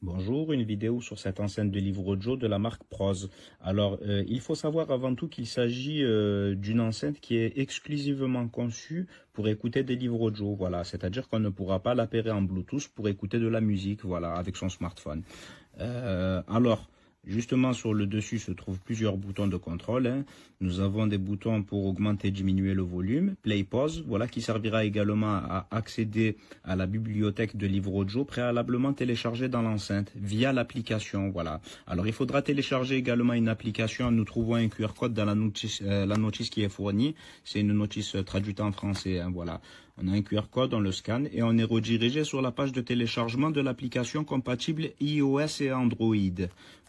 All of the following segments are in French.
Bonjour, une vidéo sur cette enceinte de livre audio de la marque Prose. Alors, il faut savoir avant tout qu'il s'agit d'une enceinte qui est exclusivement conçue pour écouter des livres audio. Voilà, c'est-à-dire qu'on ne pourra pas l'appairer en Bluetooth pour écouter de la musique, voilà, avec son smartphone. Alors, justement, sur le dessus se trouvent plusieurs boutons de contrôle, hein. Nous avons des boutons pour augmenter et diminuer le volume, play, pause, voilà, qui servira également à accéder à la bibliothèque de livres audio préalablement téléchargés dans l'enceinte via l'application, voilà. Alors, il faudra télécharger également une application. Nous trouvons un QR code dans la notice qui est fournie. C'est une notice traduite en français, hein, voilà. On a un QR code, on le scanne et on est redirigé sur la page de téléchargement de l'application compatible iOS et Android.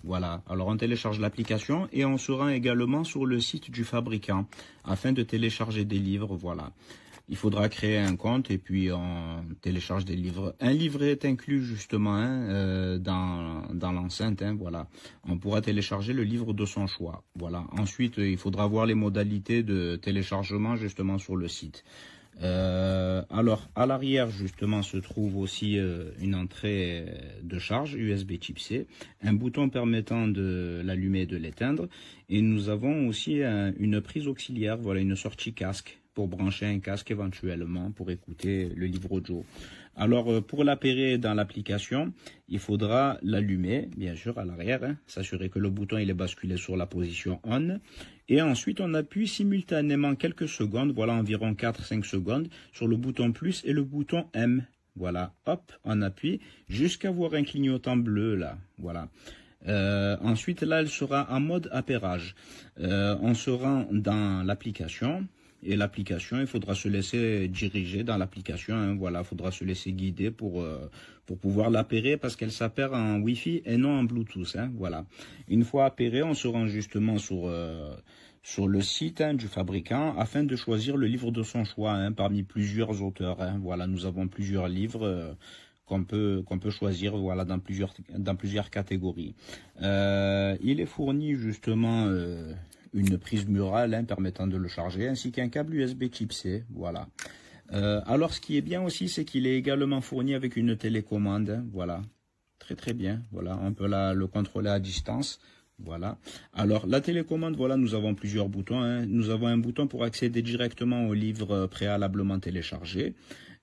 Voilà, alors on télécharge l'application et on se rend également sur le site du fabricant afin de télécharger des livres, voilà. Il faudra créer un compte et puis on télécharge des livres. Un livret est inclus justement hein, dans l'enceinte, hein, voilà. On pourra télécharger le livre de son choix, voilà. Ensuite, il faudra voir les modalités de téléchargement justement sur le site. Alors, à l'arrière, justement, se trouve aussi une entrée de charge USB type C, un bouton permettant de l'allumer et de l'éteindre, et nous avons aussi une prise auxiliaire, voilà, une sortie casque, pour brancher un casque éventuellement, pour écouter le livre audio. Alors, pour l'appairer dans l'application, il faudra l'allumer, bien sûr, à l'arrière, hein, s'assurer que le bouton il est basculé sur la position on. Et ensuite, on appuie simultanément quelques secondes, voilà, environ 4-5 secondes, sur le bouton plus et le bouton M. Voilà, hop, on appuie jusqu'à voir un clignotant bleu, là, voilà. Ensuite, là, elle sera en mode appairage. On se rend dans l'application. Et l'application, il faudra se laisser diriger dans l'application, hein, voilà, il faudra se laisser guider pour pouvoir l'appairer parce qu'elle s'appaire en Wi-Fi et non en Bluetooth, hein, voilà. Une fois appairée, on se rend justement sur le site hein, du fabricant afin de choisir le livre de son choix hein, parmi plusieurs auteurs, hein, voilà, nous avons plusieurs livres qu'on peut choisir voilà, dans plusieurs catégories. Il est fourni justement une prise murale hein, permettant de le charger, ainsi qu'un câble USB type C, voilà. Alors ce qui est bien aussi, c'est qu'il est également fourni avec une télécommande, hein, voilà, très bien, voilà, on peut le contrôler à distance, voilà. Alors la télécommande, voilà, nous avons plusieurs boutons, hein. Nous avons un bouton pour accéder directement au livre préalablement téléchargé.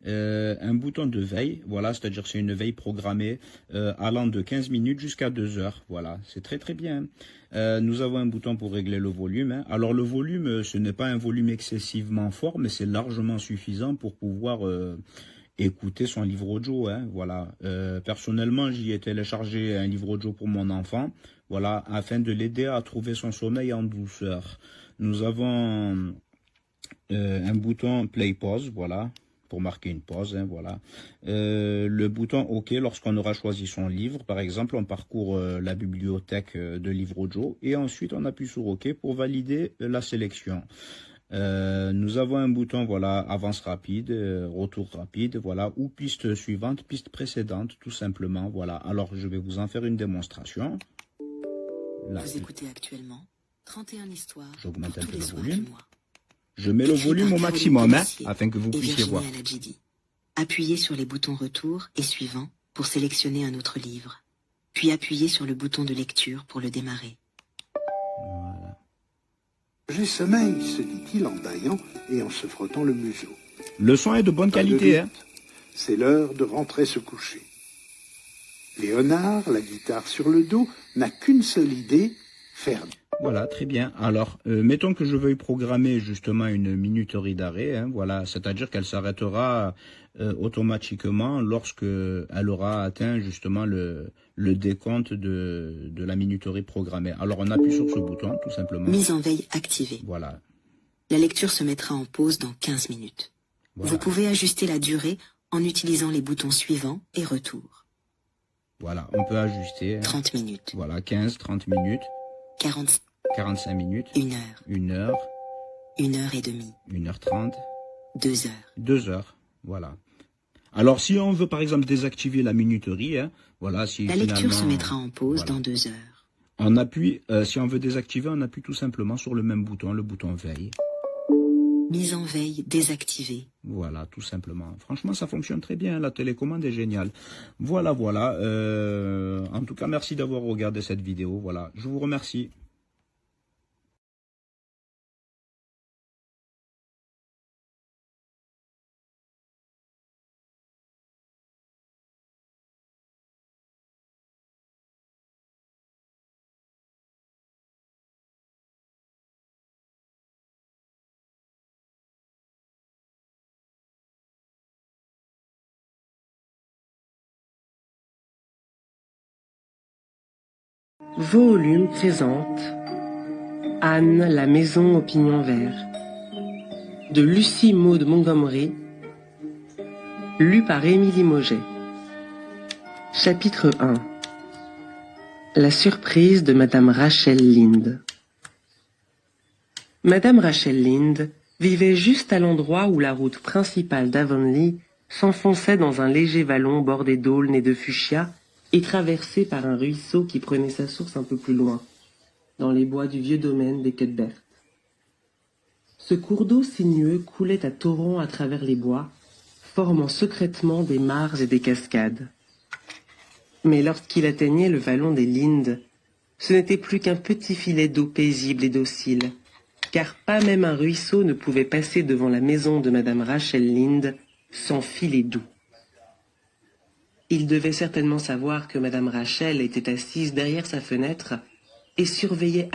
Un bouton de veille, voilà, c'est-à-dire c'est une veille programmée allant de 15 minutes jusqu'à 2 heures, voilà, c'est très bien. Nous avons un bouton pour régler le volume, hein. Alors le volume, ce n'est pas un volume excessivement fort, mais c'est largement suffisant pour pouvoir écouter son livre audio, hein, voilà. Personnellement, j'y ai téléchargé un livre audio pour mon enfant, voilà, afin de l'aider à trouver son sommeil en douceur. Nous avons un bouton play pause, voilà, pour marquer une pause, hein, voilà. Le bouton OK lorsqu'on aura choisi son livre. Par exemple, on parcourt la bibliothèque de livres audio et ensuite on appuie sur OK pour valider la sélection. Nous avons un bouton, voilà, avance rapide, retour rapide, voilà, ou piste suivante, piste précédente, tout simplement, voilà. Alors, je vais vous en faire une démonstration. Là, vous écoutez actuellement 31 histoires. J'augmente un peu le volume. volume. Je mets le volume au maximum, hein, afin que vous puissiez voir. Appuyez sur les boutons retour et suivant pour sélectionner un autre livre. Puis appuyez sur le bouton de lecture pour le démarrer. Voilà. J'ai sommeil, se dit-il en bâillant et en se frottant le museau. Le son est de bonne qualité, hein. C'est l'heure de rentrer se coucher. Léonard, la guitare sur le dos, n'a qu'une seule idée, faire. Voilà, très bien. Alors, mettons que je veuille programmer justement une minuterie d'arrêt, hein, voilà, c'est-à-dire qu'elle s'arrêtera automatiquement lorsque elle aura atteint justement le décompte de la minuterie programmée. Alors, on appuie sur ce bouton, tout simplement. Mise en veille activée. Voilà. La lecture se mettra en pause dans 15 minutes. Voilà. Vous pouvez ajuster la durée en utilisant les boutons suivant et retour. Voilà, on peut ajuster. 30 minutes. Voilà, 15, 30 minutes. 45 minutes. 1 heure. 1 heure. 1 heure et demie. 1h30. 2 heures. 2 heures, voilà. Alors, si on veut, par exemple, désactiver la minuterie, hein, voilà, si la lecture se mettra en pause voilà. Dans 2 heures. On appuie, si on veut désactiver, on appuie tout simplement sur le même bouton, le bouton veille. Mise en veille désactivée. Voilà, tout simplement. Franchement, ça fonctionne très bien. La télécommande est géniale. Voilà. tout cas, merci d'avoir regardé cette vidéo. Voilà, je vous remercie. Volume présente Anne, la maison au pignon vert de Lucie Maud Montgomery, lu par Émilie Mauget. Chapitre 1. La surprise de Madame Rachel Lynde. Madame Rachel Lynde vivait juste à l'endroit où la route principale d'Avonlea s'enfonçait dans un léger vallon bordé d'aulnes et de fuchsias et traversé par un ruisseau qui prenait sa source un peu plus loin, dans les bois du vieux domaine des Cuthbert. Ce cours d'eau sinueux coulait à torrents à travers les bois, formant secrètement des mares et des cascades. Mais lorsqu'il atteignait le vallon des Lynde, ce n'était plus qu'un petit filet d'eau paisible et docile, car pas même un ruisseau ne pouvait passer devant la maison de Madame Rachel Lynde sans filet doux. Il devait certainement savoir que Madame Rachel était assise derrière sa fenêtre et surveillait